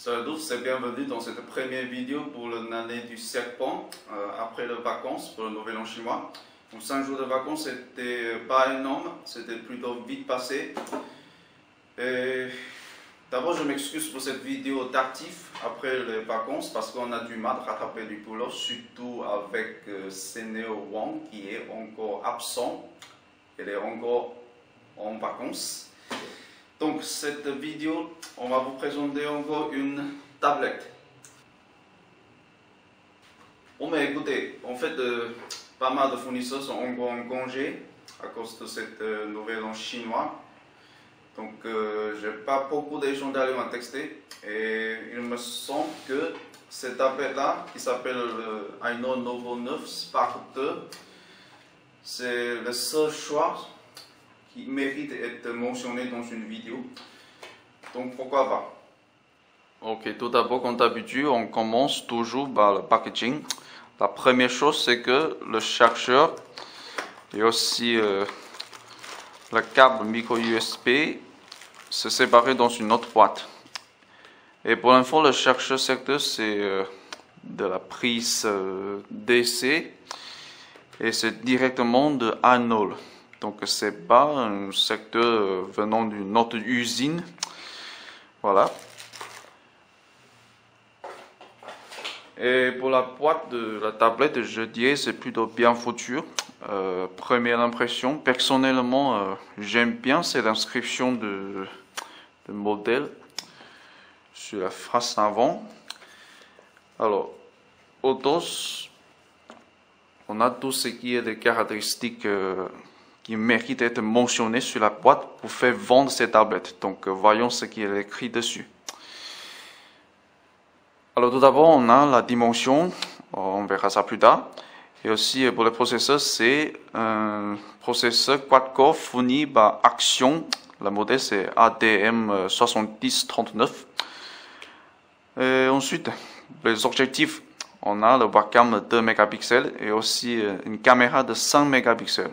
Salut à tous et bienvenue dans cette première vidéo pour l'année du serpent après les vacances pour le Nouvel An chinois. Donc 5 jours de vacances, c'était pas énorme, c'était plutôt vite passé. D'abord, je m'excuse pour cette vidéo d'actif après les vacances parce qu'on a du mal à rattraper du boulot, surtout avec Seneo Wang qui est encore absent. Elle est encore en vacances. Donc cette vidéo, on va vous présenter encore une tablette. Bon mais écoutez, en fait pas mal de fournisseurs sont encore en congé à cause de cette Nouvel An chinois. Donc j'ai pas beaucoup de gens d'aller me texter et il me semble que cette tablette là qui s'appelle le Aino Novo 9 Spark 2, c'est le seul choix qui mérite d'être mentionné dans une vidéo. Donc pourquoi pas. Ok, tout d'abord, comme d'habitude, on commence toujours par le packaging. La première chose, c'est que le chargeur et aussi le câble micro USB se séparent dans une autre boîte. Et pour l'info, le chargeur secteur, c'est de la prise DC et c'est directement de Anol. Donc c'est pas un secteur venant d'une autre usine. Voilà. Et pour la boîte de la tablette, je dirais c'est plutôt bien foutu. Première impression, personnellement, j'aime bien cette inscription de modèle sur la face avant. Alors, au dos, on a tout ce qui est des caractéristiques qui mérite d'être mentionné sur la boîte pour faire vendre ces tablettes. Donc voyons ce qui est écrit dessus. Alors tout d'abord on a la dimension, on verra ça plus tard. Et aussi pour le processeur, c'est un processeur quad-core fourni par Axion. Le modèle c'est ADM 7039. Et ensuite, les objectifs, on a le webcam de 2 mégapixels et aussi une caméra de 5 mégapixels.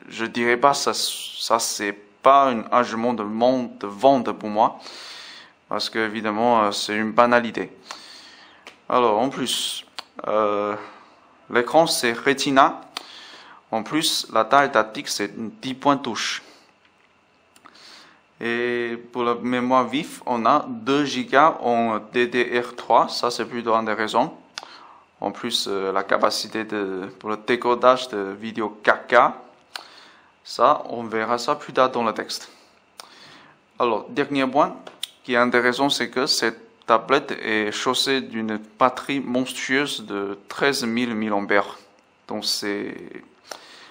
Je dirais pas ça c'est pas un argument de vente pour moi parce que évidemment c'est une banalité. Alors en plus l'écran c'est Retina, en plus la taille tactile c'est 10 points touche et pour la mémoire vive on a 2 Go en DDR3, ça c'est plutôt intéressant. En plus, la capacité pour le décodage de vidéo 4K, ça, on verra ça plus tard dans le texte. Alors, dernier point qui est intéressant, c'est que cette tablette est chaussée d'une batterie monstrueuse de 13 000 mAh. Donc, c'est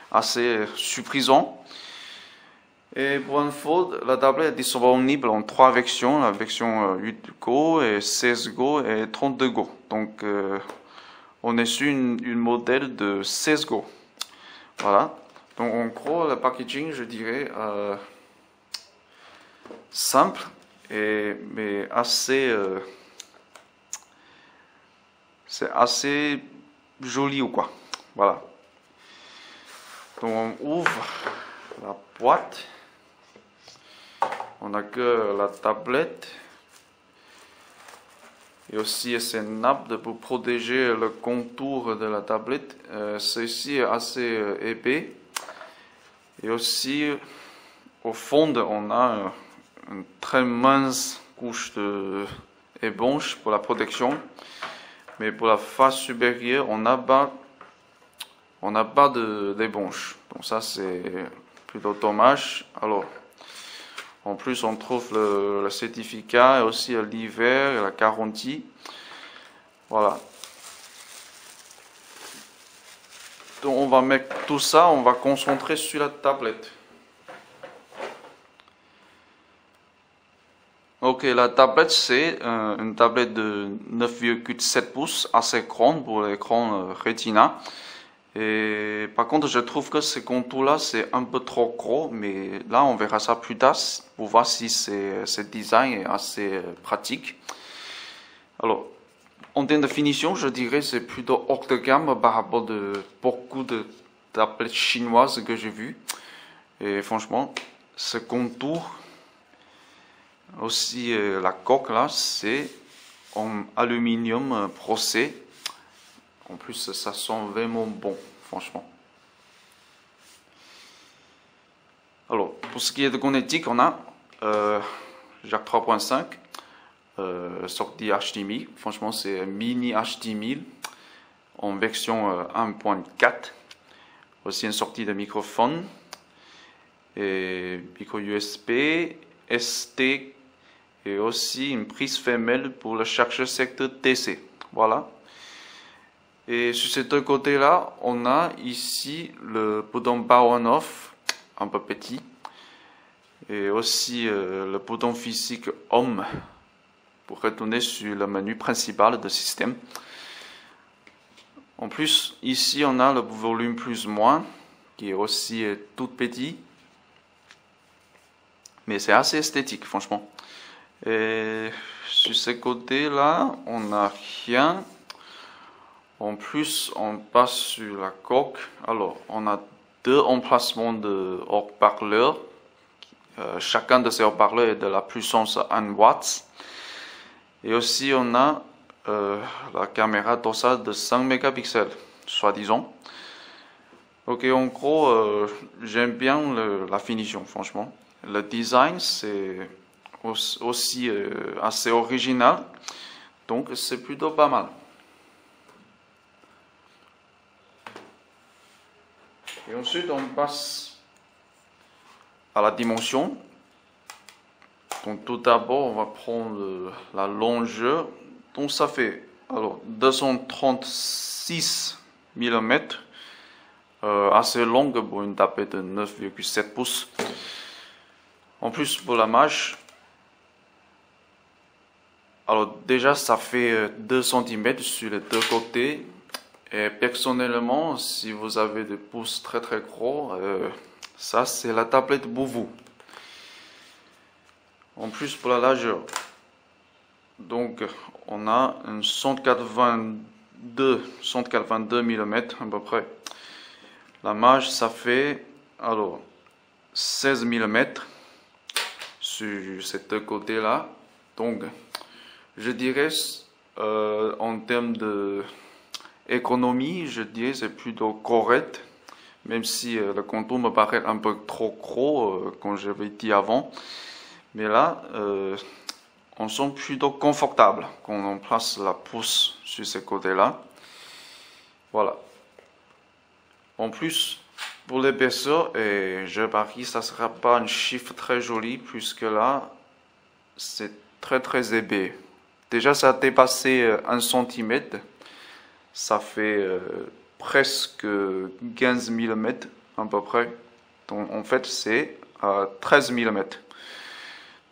assez surprenant. Et pour info, la tablette est disponible en 3 versions, la version 8 Go, et 16 Go et 32 Go. Donc, on est sur une modèle de 16 Go. Voilà. Donc en gros, le packaging, je dirais simple mais assez c'est assez joli ou quoi. Voilà. Donc on ouvre la boîte. On a que la tablette. Et aussi ces nappes pour protéger le contour de la tablette. Ceci est assez épais. Et aussi au fond on a une très mince couche d'éponge pour la protection. Mais pour la face supérieure on n'a pas d'éponge. Donc ça c'est plutôt dommage. Alors en plus, on trouve le certificat et aussi l'hiver et la garantie. Voilà. Donc, on va mettre tout ça, on va concentrer sur la tablette. Ok, la tablette, c'est une tablette de 9,7 pouces, assez grande pour l'écran Retina. Et par contre, je trouve que ce contour-là, c'est un peu trop gros, mais là, on verra ça plus tard pour voir si ce design est assez pratique. Alors, en termes de finition, je dirais c'est plutôt hors de gamme par rapport à beaucoup de tablettes chinoises que j'ai vues. Et franchement, ce contour Aussi, la coque là, c'est en aluminium brossé. En plus, ça sent vraiment bon, franchement. Alors, pour ce qui est de connectique, on a jack 3.5, sortie HDMI. Franchement, c'est mini HDMI en version 1.4. Aussi une sortie de microphone et micro USB, ST et aussi une prise femelle pour le chargeur secteur DC. Voilà. Et sur ces deux côtés-là, on a ici le bouton Power On/Off, un peu petit, et aussi le bouton physique Home pour retourner sur le menu principal du système. En plus, ici on a le volume plus-moins qui est aussi tout petit, mais c'est assez esthétique, franchement. Et sur ces côtés-là, on n'a rien. En plus, on passe sur la coque. Alors, on a deux emplacements de haut-parleurs. Chacun de ces haut-parleurs est de la puissance 1 watts. Et aussi, on a la caméra dorsale de 5 mégapixels, soi-disant. Ok, en gros, j'aime bien la finition, franchement. Le design, c'est aussi assez original. Donc, c'est plutôt pas mal. Et ensuite, on passe à la dimension. Donc, tout d'abord, on va prendre la longueur. Donc, ça fait alors 236 mm, assez longue pour une tablette de 9,7 pouces. En plus, pour la marge, alors déjà, ça fait 2 cm sur les deux côtés. Et personnellement, si vous avez des pouces très très gros, ça c'est la tablette pour vous. En plus pour la largeur, donc on a un 182 mm à peu près. La marge ça fait alors 16 mm sur ces deux côtés là. Donc je dirais en termes de économie, je dirais c'est plutôt correct, même si le contour me paraît un peu trop gros, comme j'avais dit avant. Mais là, on sent plutôt confortable quand on place la pouce sur ces côtés-là. Voilà. En plus, pour l'épaisseur, et je parie, ça ne sera pas un chiffre très joli, puisque là, c'est très très épais. Déjà, ça a dépassé 1 cm. Ça fait presque 15 mm à peu près. Donc en fait c'est 13 mm.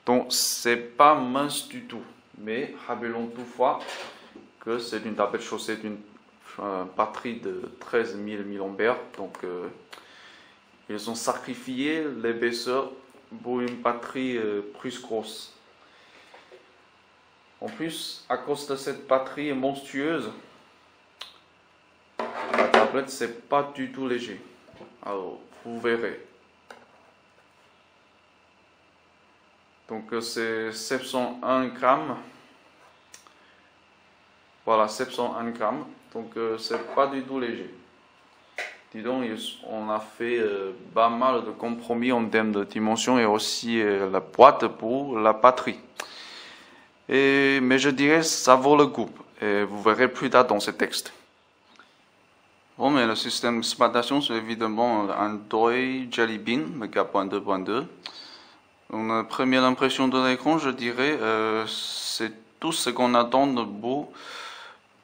Donc c'est pas mince du tout. Mais rappelons toutefois que c'est une tablette chaussée d'une batterie de 13 000 mAh. Donc ils ont sacrifié l'épaisseur pour une batterie plus grosse. En plus, à cause de cette batterie monstrueuse, la tablette c'est pas du tout léger. Alors vous verrez. Donc c'est 701 grammes. Voilà, 701 grammes. Donc c'est pas du tout léger. Dis donc, on a fait pas mal de compromis en termes de dimension et aussi la boîte pour la batterie. Mais je dirais ça vaut le coup. Et vous verrez plus tard dans ce texte. Bon, mais le système d'exploitation, c'est évidemment Android Jelly Bean, Mega 2.2. Donc, la première impression de l'écran, je dirais, c'est tout ce qu'on attend de pour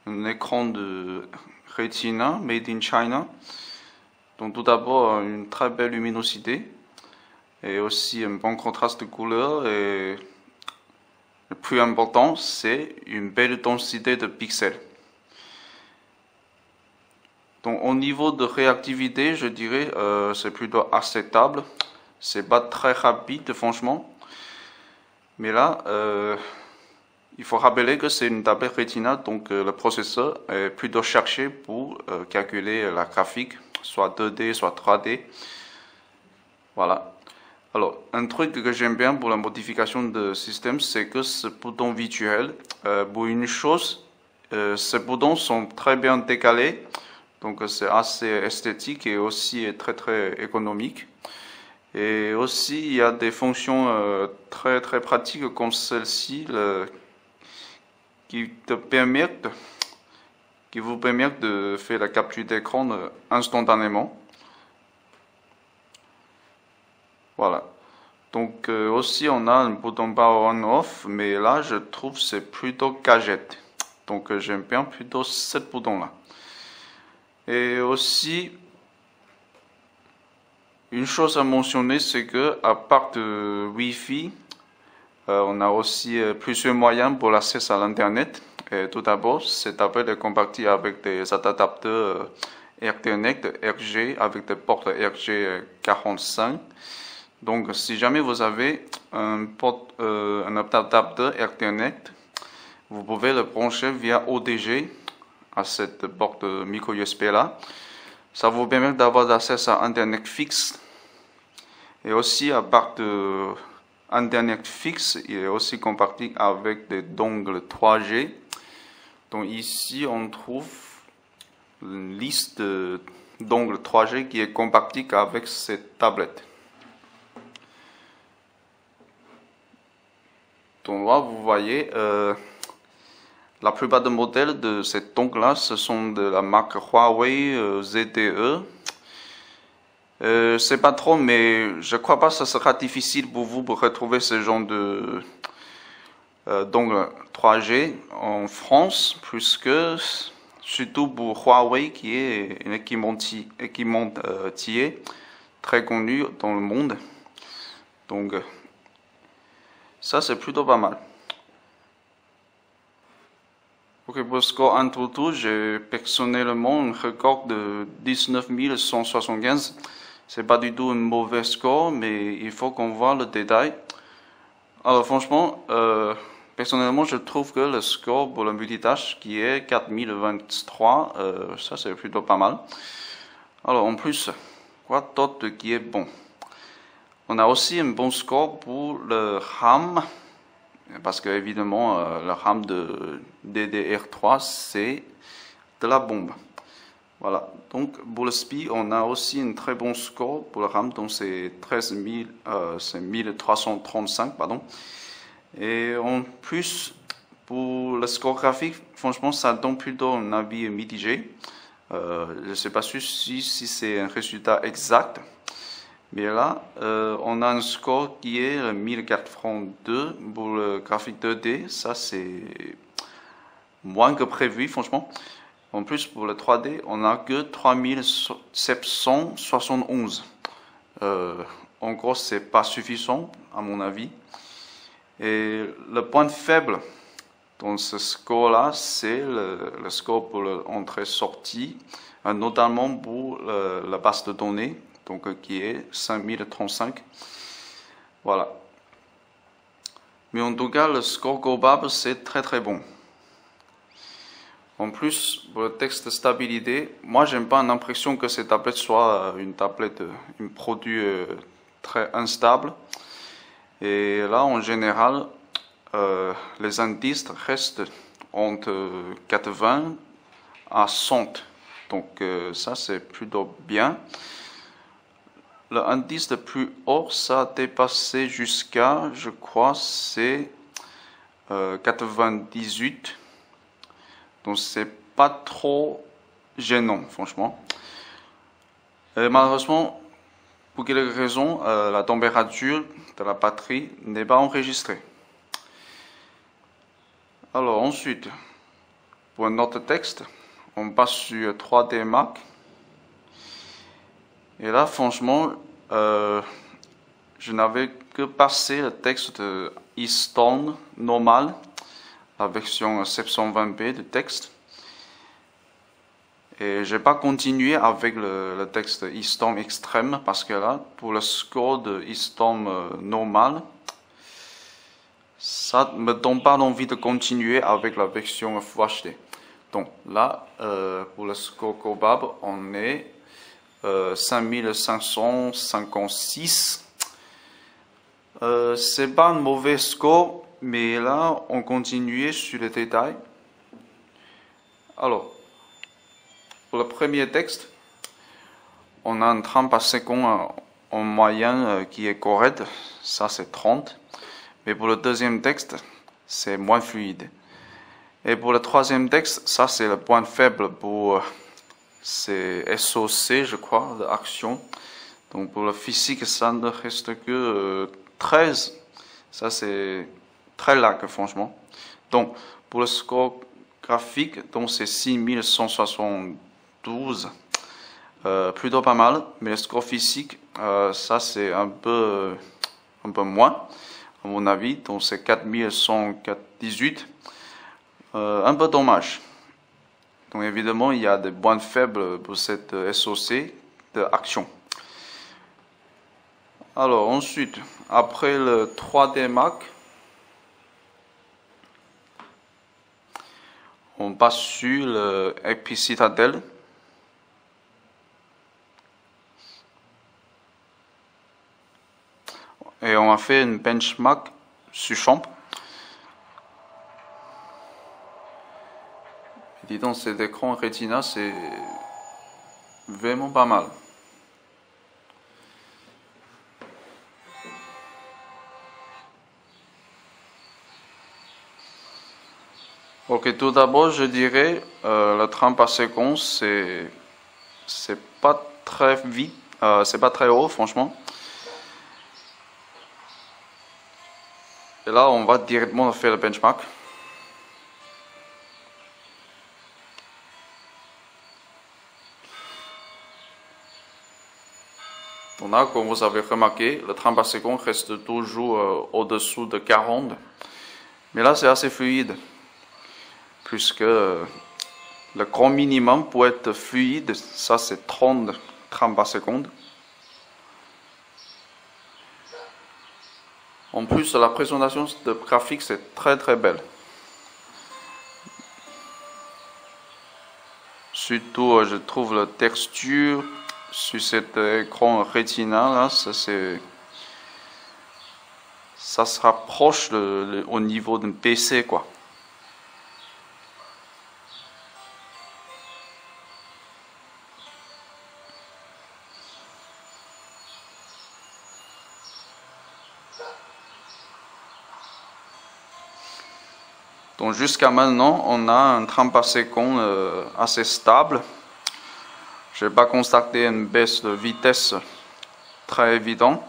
un écran de Retina, made in China. Donc, tout d'abord, une très belle luminosité et aussi un bon contraste de couleurs. Et le plus important, c'est une belle densité de pixels. Donc au niveau de réactivité, je dirais c'est plutôt acceptable. C'est pas très rapide, franchement. Mais là, il faut rappeler que c'est une tablette Retina, donc le processeur est plutôt cherché pour calculer la graphique, soit 2D, soit 3D. Voilà. Alors, un truc que j'aime bien pour la modification de système, c'est que ce bouton virtuel, pour une chose, ces boutons sont très bien décalés, donc c'est assez esthétique et aussi très très économique. Et aussi, il y a des fonctions très très pratiques comme celle-ci qui vous permettent de faire la capture d'écran instantanément. Voilà. Donc aussi, on a un bouton power on-off, mais là, je trouve c'est plutôt gadget. Donc j'aime bien plutôt ce bouton-là. Et aussi, une chose à mentionner, c'est que à part de Wi-Fi, on a aussi plusieurs moyens pour l'accès à l'Internet. Tout d'abord, cette tablette est compatible avec des adaptateurs Ethernet RG avec des ports RG45. Donc, si jamais vous avez un adaptateur Ethernet, vous pouvez le brancher via ODG à cette porte micro USB là. Ça vous permet d'avoir accès à Internet fixe. Et aussi, à part de Internet fixe, il est aussi compatible avec des dongles 3G. Donc ici, on trouve une liste de dongles 3G qui est compatible avec cette tablette. Donc là, vous voyez, la plupart des modèles de cette dongle-là, ce sont de la marque Huawei ZTE. C'est pas trop, mais je crois pas que ce sera difficile pour vous pour retrouver ce genre de dongle 3G en France, puisque surtout pour Huawei qui est un équipementier très connu dans le monde. Donc ça c'est plutôt pas mal. Ok, pour le score AnTuTu, j'ai personnellement un record de 19 175. C'est pas du tout un mauvais score, mais il faut qu'on voit le détail. Alors franchement, personnellement, je trouve que le score pour le multitâche qui est 4023, ça c'est plutôt pas mal. Alors en plus, quoi d'autre qui est bon? On a aussi un bon score pour le RAM, parce que évidemment, le RAM de DDR3, c'est de la bombe. Voilà, donc pour le SPI, on a aussi un très bon score pour le RAM, donc c'est 1335, pardon. Et en plus, pour le score graphique, franchement, ça donne plutôt un avis mitigé. Je ne sais pas si c'est un résultat exact, mais là, on a un score qui est 1402 pour le graphique 2D, ça c'est moins que prévu, franchement. En plus, pour le 3D, on n'a que 3771. En gros, c'est pas suffisant, à mon avis. Et le point faible dans ce score-là, c'est le score pour l'entrée-sortie, notamment pour la base de données, donc qui est 5035. Voilà. Mais en tout cas, le score global, c'est très très bon. En plus, pour le texte de stabilité, moi j'aime pas l'impression que cette tablette soit un produit très instable. Et là, en général, les indices restent entre 80 à 100. Donc ça, c'est plutôt bien. Le indice le plus haut, ça a dépassé jusqu'à, je crois, c'est 98. Donc c'est pas trop gênant, franchement. Et malheureusement, pour quelques raisons, la température de la batterie n'est pas enregistrée. Alors ensuite, pour un autre texte, on passe sur 3D Mark. Et là, franchement, je n'avais que passé le texte de eStorm normal, la version 720p de texte. Et je n'ai pas continué avec le texte eStorm extrême parce que là, pour le score de eStorm normal, ça ne me donne pas envie de continuer avec la version Full HD. Donc là, pour le score global, on est 5556. c'est pas un mauvais score, mais là, on continue sur les détails. Alors, pour le premier texte, on a un temps par seconde en moyenne qui est correct, ça c'est 30. Mais pour le deuxième texte, c'est moins fluide. Et pour le troisième texte, ça c'est le point faible pour c'est SOC, je crois, l'action. Donc pour le physique, ça ne reste que 13. Ça c'est très lag, franchement. Donc pour le score graphique, donc c'est 6172. Plutôt pas mal, mais le score physique, ça c'est un peu moins, à mon avis. Donc c'est 4118. Un peu dommage. Donc évidemment, il y a des points faibles pour cette SOC de action. Alors ensuite, après le 3D Max, on passe sur le Epic Citadel. Et on a fait une benchmark sur champ. Dis donc, cet écran Retina, c'est vraiment pas mal. Ok, tout d'abord, je dirais le 30 par seconde, c'est pas très vite, c'est pas très haut, franchement. Et là, on va directement faire le benchmark. Donc là, comme vous avez remarqué, le 30 par seconde reste toujours au-dessous de 40. Mais là, c'est assez fluide, puisque le grand minimum pour être fluide, ça c'est 30 par seconde. En plus, la présentation de graphique, c'est très très belle. Surtout, je trouve la texture sur cet écran Retina là, ça se rapproche au niveau d'un PC quoi. Donc jusqu'à maintenant, on a un 30 par seconde assez stable. Je n'ai pas constaté une baisse de vitesse très évidente.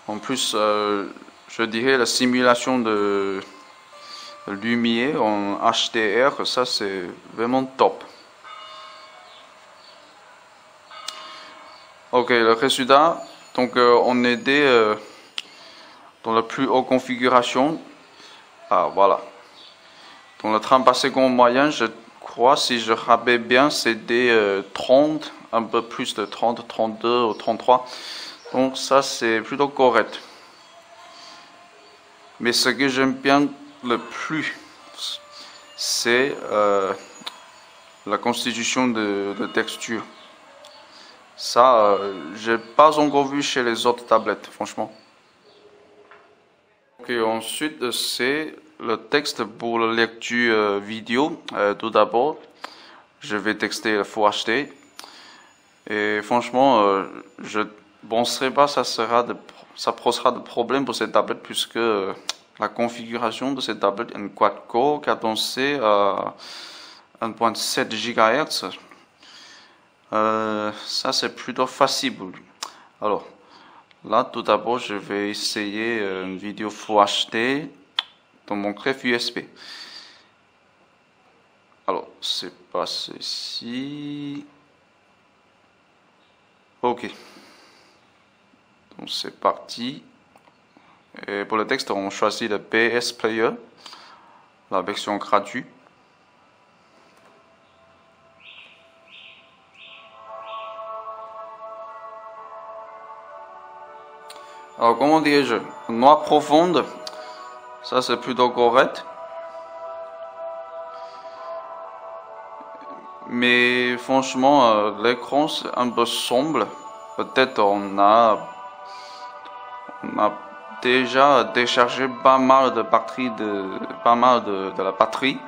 En plus, je dirais la simulation de lumière en HDR, ça c'est vraiment top. Ok, le résultat, donc on est dans la plus haute configuration. Ah voilà. Dans le 30 par seconde moyen, je crois, si je rappelle bien, c'était 30, un peu plus de 30, 32 ou 33. Donc ça c'est plutôt correct. Mais ce que j'aime bien le plus, c'est la constitution de texture. Ça, j'ai pas encore vu chez les autres tablettes, franchement. Ok, ensuite c'est le texte pour la lecture vidéo. Tout d'abord, je vais texter le Full HD. Et franchement, je penserai pas que ça posera de problème pour cette tablette puisque la configuration de cette tablette est une quad-core cadencée à 1.7 GHz. Ça c'est plutôt facile. Alors là, tout d'abord, je vais essayer une vidéo Full HD dans mon greffe USB. Alors, c'est passé ici. Ok. Donc c'est parti. Et pour le texte, on choisit le PS Player, la version gratuite. Alors comment dirais-je, noire profonde, ça c'est plutôt correct. Mais franchement, l'écran c'est un peu sombre. Peut-être on a déjà déchargé pas mal de batterie de la batterie.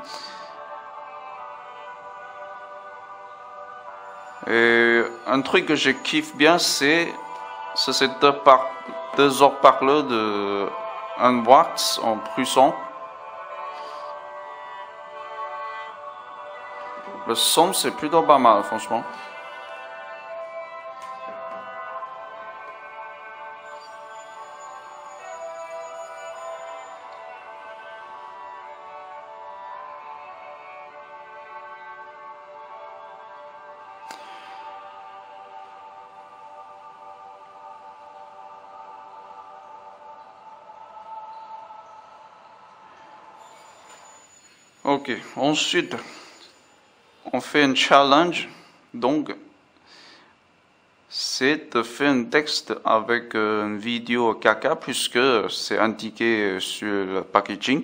Et un truc que je kiffe bien, c'est ces deux haut-parleurs de 1 watt en puissant. Le son c'est plutôt pas mal franchement. Ok, ensuite on fait un challenge, donc c'est de faire un texte avec une vidéo caca puisque c'est indiqué sur le packaging.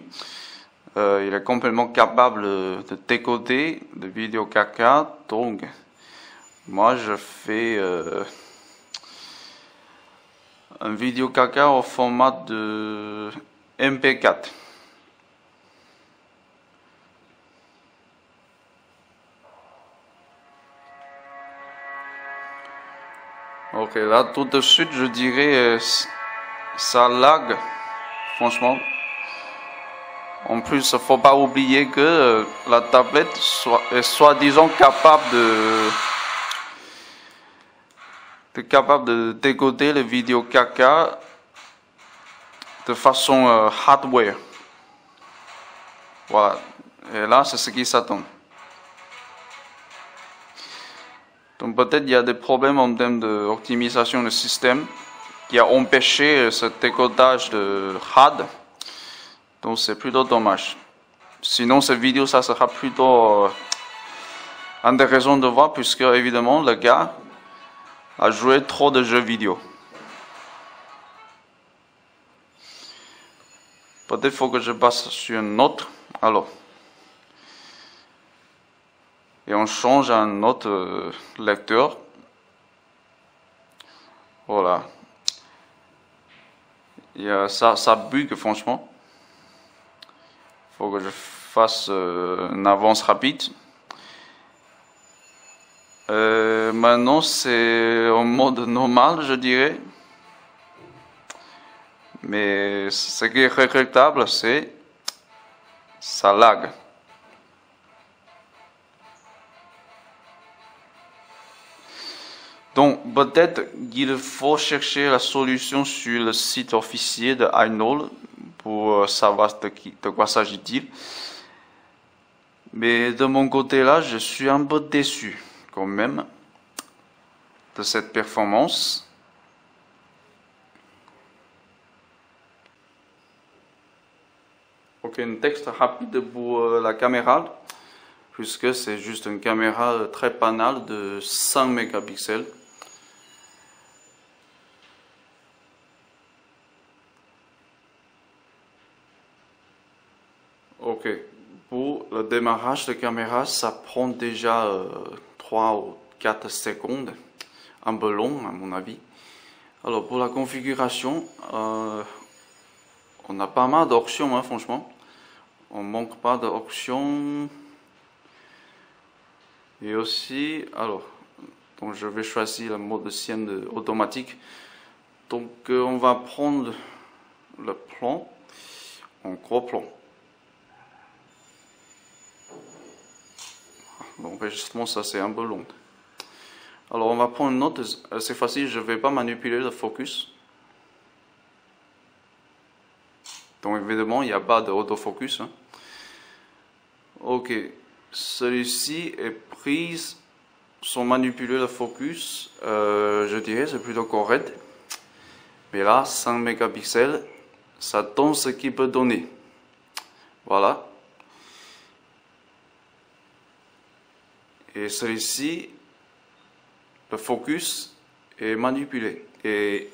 Il est complètement capable de décoder de vidéo caca, donc moi je fais un vidéo caca au format de MP4. Ok, là tout de suite je dirais ça lag, franchement. En plus, faut pas oublier que la tablette est soi-disant capable de décoder les vidéos caca de façon hardware. Voilà. Et là, c'est ce qui s'attend. Donc peut-être il y a des problèmes en termes d'optimisation du système qui a empêché ce décodage de HUD. Donc c'est plutôt dommage. Sinon cette vidéo ça sera plutôt intéressant de voir puisque évidemment le gars a joué trop de jeux vidéo. Peut-être faut que je passe sur un autre. Alors. Et on change à un autre lecteur. Voilà. Et ça bug franchement. Faut que je fasse une avance rapide. Maintenant c'est en mode normal je dirais. Mais ce qui est regrettable c'est ça lag. Donc peut-être qu'il faut chercher la solution sur le site officiel de iNoll pour savoir de quoi s'agit-il. Mais de mon côté là, je suis un peu déçu quand même de cette performance. Ok, un texte rapide pour la caméra, puisque c'est juste une caméra très banale de 5 mégapixels. Ok, pour le démarrage de caméra, ça prend déjà 3 ou 4 secondes, un peu long à mon avis. Alors pour la configuration, on a pas mal d'options, hein, franchement. On manque pas d'options. Et aussi, alors, donc je vais choisir le mode scène automatique. Donc on va prendre le plan en gros plan. L'enregistrement, ça c'est un peu long. Alors on va prendre une note, c'est facile, je ne vais pas manipuler le focus. Donc évidemment, il n'y a pas d'autofocus. Hein. Ok, celui-ci est pris sans manipuler le focus. Je dirais c'est plutôt correct. Mais là, 5 mégapixels, ça donne ce qu'il peut donner. Voilà. Et celui-ci, le focus est manipulé. Et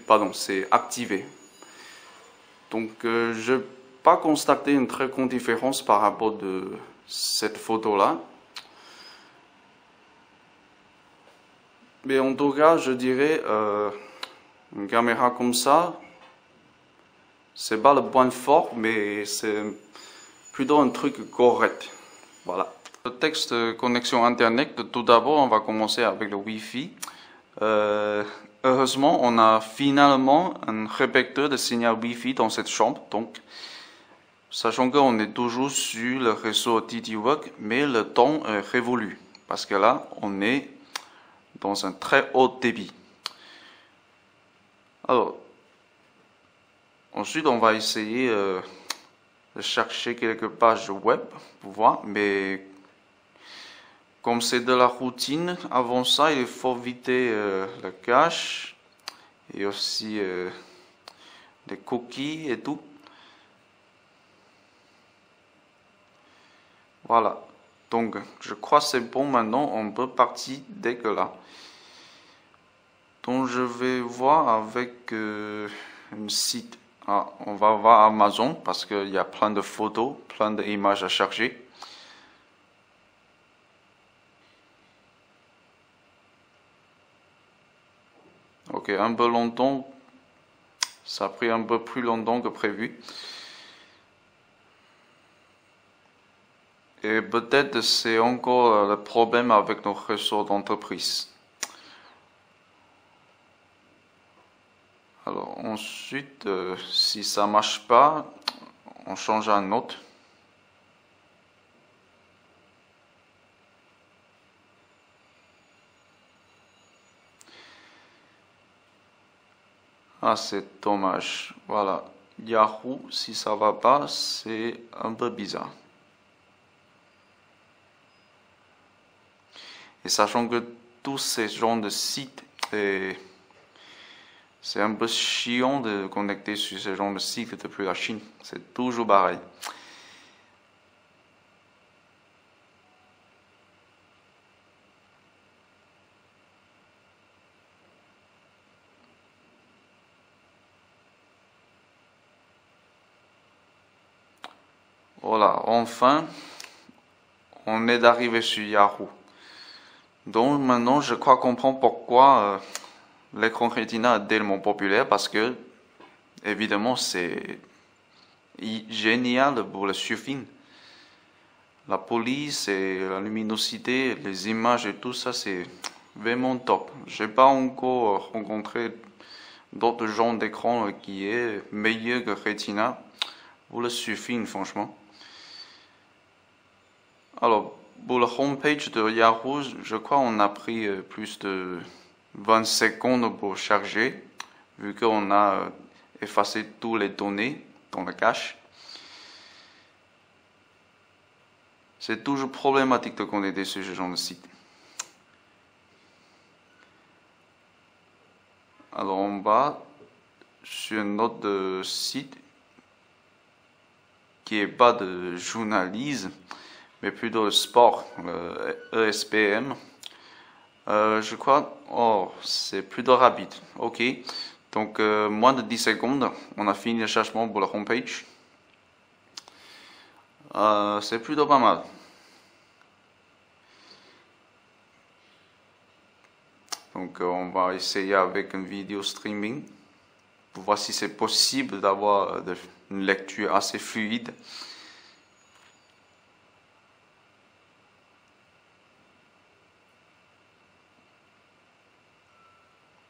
pardon, c'est activé. Donc je n'ai pas constaté une très grande différence par rapport de cette photo-là. Mais en tout cas, je dirais, une caméra comme ça, c'est pas le point fort, mais c'est plutôt un truc correct. Voilà. Le texte connexion Internet, tout d'abord, on va commencer avec le Wi-Fi. Heureusement, on a finalement un répéteur de signal Wi-Fi dans cette chambre. Donc, sachant qu'on est toujours sur le réseau TT-Work, mais le temps est révolu. Parce que là, on est dans un très haut débit. Alors, ensuite, on va essayer de chercher quelques pages web pour voir, mais comme c'est de la routine, avant ça, il faut éviter le cache et aussi les cookies et tout. Voilà. Donc, je crois que c'est bon maintenant, on peut partir dès que là. Donc, je vais voir avec un site. Ah, on va voir Amazon parce qu'il y a plein de photos, plein d'images à charger. Ok, un peu longtemps. Ça a pris un peu plus longtemps que prévu. Et peut-être c'est encore le problème avec nos réseaux d'entreprise. Alors ensuite, si ça marche pas, on change à un autre. Ah, c'est dommage. Voilà. Yahoo, si ça va pas, c'est un peu bizarre. Et sachant que tous ces genres de sites, c'est un peu chiant de connecter sur ce genre de site depuis la Chine. C'est toujours pareil. Voilà, enfin, on est arrivé sur Yahoo. Donc maintenant, je crois comprendre pourquoi l'écran Retina est tellement populaire, parce que, évidemment, c'est génial pour le surfing. La police et la luminosité, les images et tout ça, c'est vraiment top. J'ai pas encore rencontré d'autres genres d'écran qui est meilleur que Retina pour le surfing, franchement. Alors, pour la homepage de Yahoo, je crois qu'on a pris plus de 20 secondes pour charger, vu qu'on a effacé toutes les données dans le cache. C'est toujours problématique de connecter sur ce genre de site. Alors on va sur un autre site qui n'est pas de journalisme, mais plutôt de sport, ESPN. Je crois, oh, c'est plutôt rapide. Ok, donc moins de 10 secondes, on a fini le chargement pour la homepage. C'est plutôt pas mal. Donc on va essayer avec une vidéo streaming pour voir si c'est possible d'avoir une lecture assez fluide.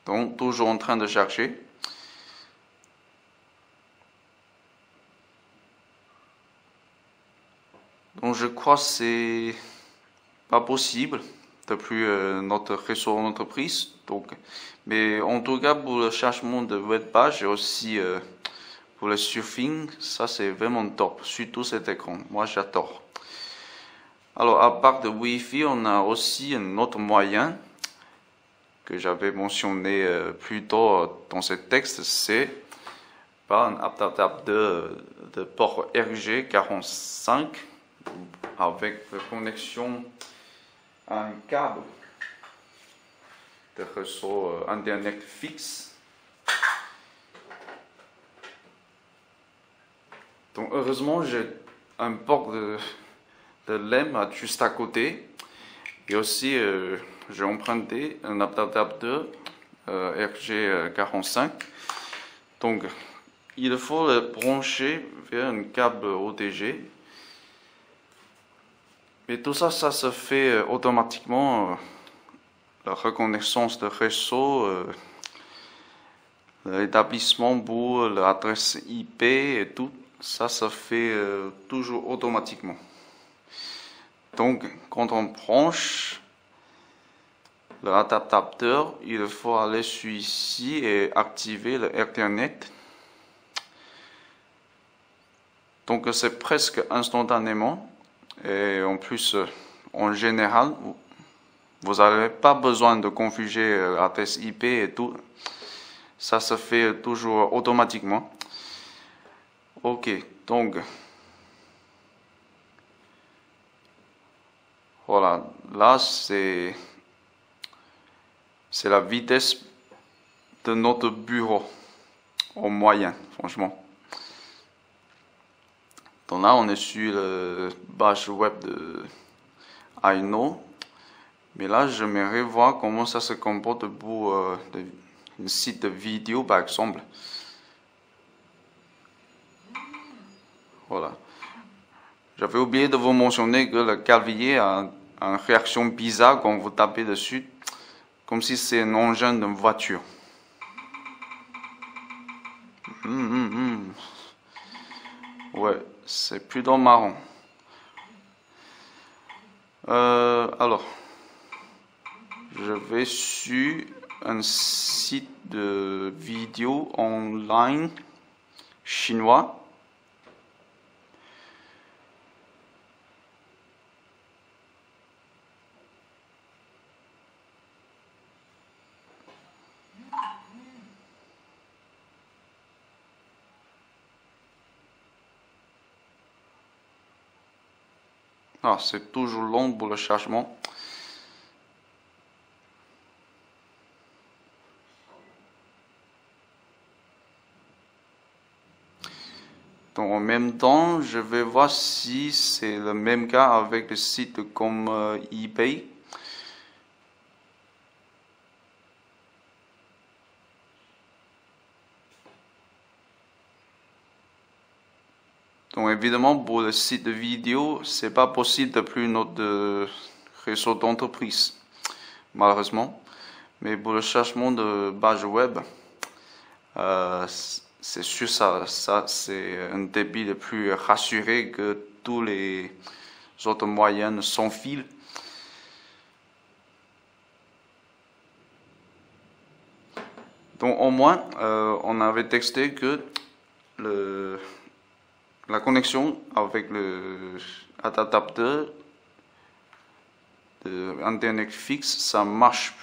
Donc toujours en train de chercher. Donc je crois que c'est pas possible depuis notre réseau d'entreprise. Donc, mais en tout cas pour le chargement de web page et aussi pour le surfing, ça c'est vraiment top, surtout cet écran. Moi j'adore. Alors à part de Wi-Fi, on a aussi un autre moyen que j'avais mentionné plus tôt dans ce texte, c'est par un adaptateur de port RG45 avec connexion à un câble de réseau Internet fixe. Donc heureusement, j'ai un port de LEM juste à côté. Et aussi, j'ai emprunté un adaptateur RG45. Donc, il faut le brancher vers un câble OTG. Mais tout ça, ça se fait automatiquement. La reconnaissance de réseau, l'établissement pour l'adresse IP et tout, ça se fait toujours automatiquement. Donc, quand on branche l'adaptateur, il faut aller sur ici et activer le Ethernet. Donc, c'est presque instantanément. Et en plus, en général, vous n'avez pas besoin de configurer l'adresse IP et tout. Ça se fait toujours automatiquement. Ok, donc voilà, là c'est la vitesse de notre bureau en moyenne, franchement. Donc là, on est sur la page web de iKnow. Mais là, j'aimerais voir comment ça se comporte pour un site de vidéo, par exemple. Voilà. J'avais oublié de vous mentionner que le clavier a une réaction bizarre quand vous tapez dessus, comme si c'est un engin d'une voiture. Ouais, c'est plutôt marrant. Alors, je vais sur un site de vidéo online chinois. Ah, c'est toujours long pour le chargement. Donc, en même temps, je vais voir si c'est le même cas avec le site comme eBay. Donc évidemment, pour le site de vidéo, c'est pas possible de plus notre réseau d'entreprise, malheureusement. Mais pour le chargement de page web, c'est sûr ça c'est un débit le plus rassuré que tous les autres moyens sans fil. Donc au moins, on avait texté que la connexion avec l'adaptateur de Internet fixe, ça marche.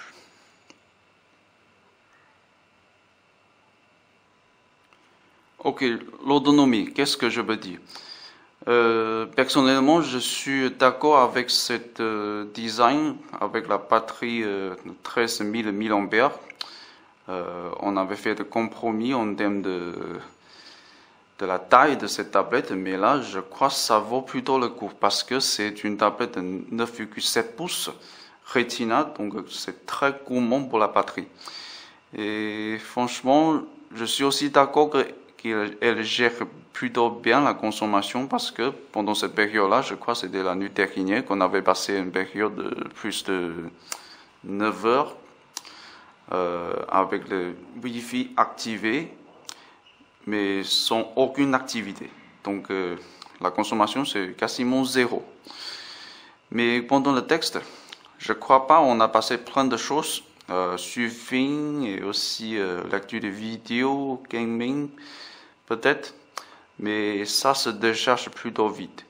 Ok, l'autonomie, qu'est-ce que je veux dire? Personnellement, je suis d'accord avec cette design, avec la batterie de 13 000 mAh. On avait fait des compromis en termes de la taille de cette tablette, mais là, je crois que ça vaut plutôt le coup parce que c'est une tablette de 9,7 pouces Retina, donc c'est très gourmand pour la batterie. Et franchement, je suis aussi d'accord qu'elle gère plutôt bien la consommation parce que pendant cette période-là, je crois que c'était la nuit dernière qu'on avait passé une période de plus de 9 heures avec le Wi-Fi activé, mais sans aucune activité. Donc la consommation c'est quasiment zéro. Mais pendant le texte, je crois pas, on a passé plein de choses, surfing et aussi lecture de vidéos, gaming, peut-être, mais ça se décharge plutôt vite.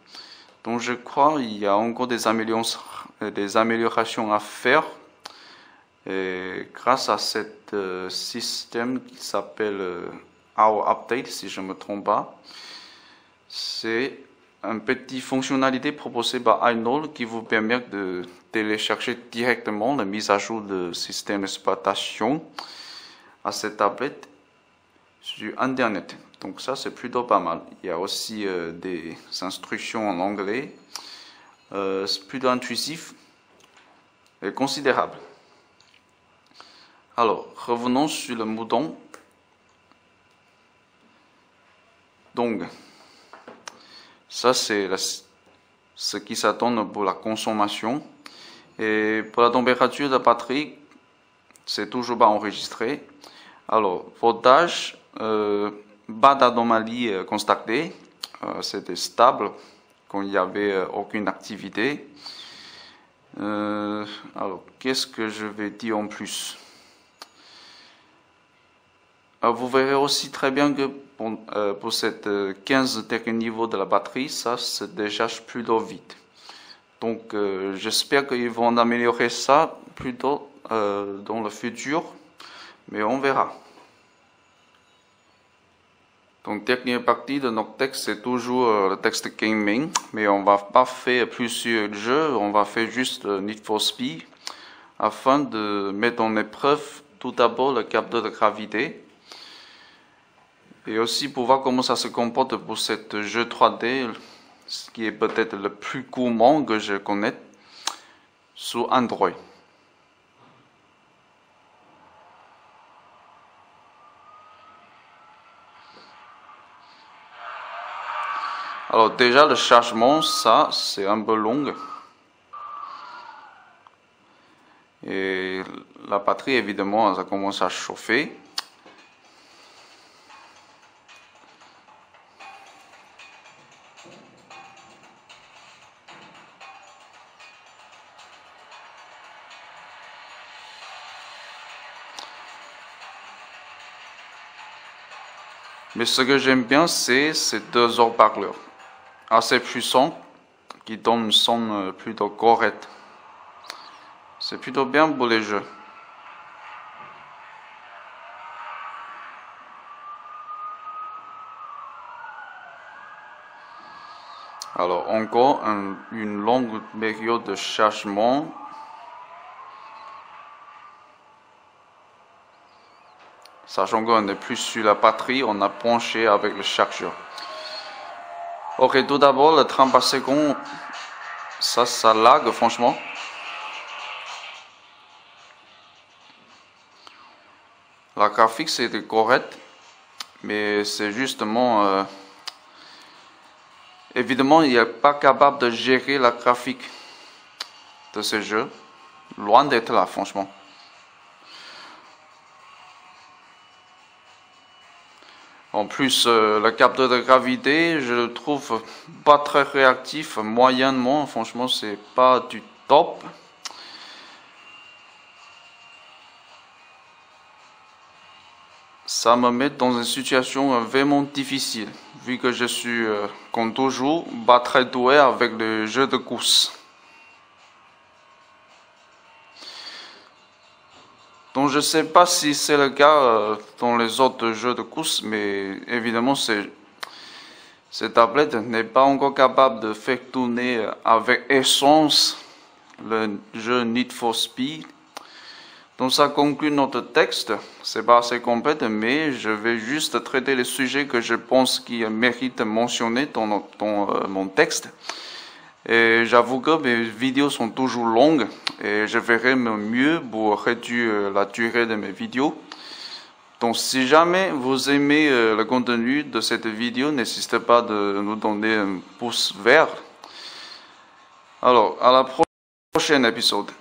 Donc je crois qu'il y a encore des améliorations à faire. Et grâce à ce système qui s'appelle Our Update, si je ne me trompe pas, c'est une petite fonctionnalité proposée par iKnow qui vous permet de télécharger directement la mise à jour de système d'exploitation à cette tablette sur Internet. Donc ça, c'est plutôt pas mal. Il y a aussi des instructions en anglais. C'est plutôt intuitif et considérable. Alors, revenons sur le mouton. Donc, ça, c'est ce qui s'attend pour la consommation. Et pour la température de la batterie, c'est toujours pas enregistré. Alors, voltage, pas d'anomalie constatée. C'était stable quand il n'y avait aucune activité. Alors, qu'est-ce que je vais dire en plus? Vous verrez aussi très bien que pour cette 15 derniers niveaux de la batterie, ça se décharge plutôt vite. Donc j'espère qu'ils vont améliorer ça plutôt dans le futur, mais on verra. Donc dernière partie de notre texte, c'est toujours le texte gaming, mais on va pas faire plusieurs jeux, on va faire juste Need for Speed, afin de mettre en épreuve tout d'abord le capteur de gravité, et aussi pour voir comment ça se comporte pour ce jeu 3D, ce qui est peut-être le plus gourmand que je connais sur Android. Alors déjà le chargement, ça c'est un peu long. Et la batterie évidemment ça commence à chauffer. Mais ce que j'aime bien, c'est ces deux haut-parleurs assez puissants qui donnent un son plutôt correct. C'est plutôt bien pour les jeux. Alors encore une longue période de chargement. Sachant qu'on n'est plus sur la batterie, on a penché avec le chargeur. Ok, tout d'abord, le 30 par seconde, ça lag franchement. La graphique c'était correct, mais c'est justement... évidemment, il n'est pas capable de gérer la graphique de ce jeu. Loin d'être là, franchement. En plus, le capteur de gravité, je le trouve pas très réactif, moyennement. Franchement, c'est pas du top. Ça me met dans une situation vraiment difficile, vu que je suis, comme toujours, pas très doué avec le jeu de course. Donc je ne sais pas si c'est le cas dans les autres jeux de course, mais évidemment cette tablette n'est pas encore capable de faire tourner avec essence le jeu Need for Speed. Donc ça conclut notre texte, c'est pas assez complet, mais je vais juste traiter les sujets que je pense qui méritent de mentionner dans mon texte. Et j'avoue que mes vidéos sont toujours longues et je verrai mieux pour réduire la durée de mes vidéos. Donc si jamais vous aimez le contenu de cette vidéo, n'hésitez pas de nous donner un pouce vert. Alors à la prochaine épisode.